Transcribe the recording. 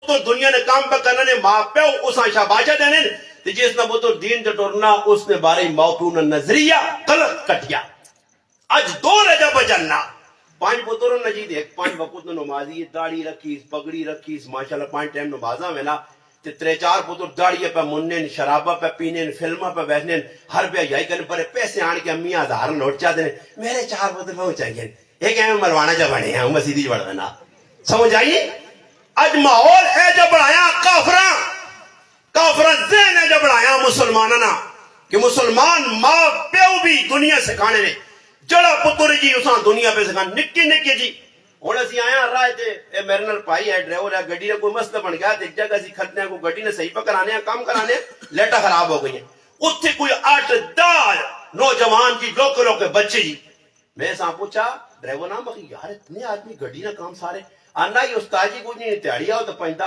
تو دنیا نے کام پہ کرنا نے ماں پیو اس شاباشہ دینے تے جس نے بطور دین جٹورنا اس نے بارے موقعون نظریہ غلط کٹیا اج دو رجا بجننا پانچ بطوروں نجید ایک پانچ وقت نمازی داڑھی رکھیس پگڑی رکھیس ماشاءاللہ پانچ ٹائم نمازاں ویلا تے ترے چار بطور داڑھی پہ منن شرابہ پہ پینن فلمہ پہ بیٹھنے ہر پہ یہی کرنے پر پیسے آن کے امی ہزار نوٹ چاہ دینے میرے چار بطور ہو چاہیے ایک ایمیں ملوانا جا بڑھے ہیں مسیدی بڑھ دینا سمجھ آئیے اج ماحول ہے جو بڑھایا کافران ذہن ہے جو بڑھایا مسلماننا کہ مسلمان ماں پیو بھی دنیا سکھانے نے جڑا پتر جی اساں دنیا پہ سکھانے نکی نکی جی ہوں اسی آیا رائے تے اے میرے نال پائی ہے ڈرائیور ہے گڈی نے کوئی مسئلہ بن گیا تے ایک جگہ سی کھتنے ہیں کوئی گڈی نے صحیح پہ کرانے ہیں کام کرانے ہیں لیٹا خراب ہو گئی ہیں اتھے کوئی 8-10 نوجوان جی لوکے بچے جی میں ساں پوچھا ڈرائیور نام بخی یار اتنے آدمی گڈی نہ کام سارے آنا یہ استاد جی کو نہیں تیاری آؤ تو 50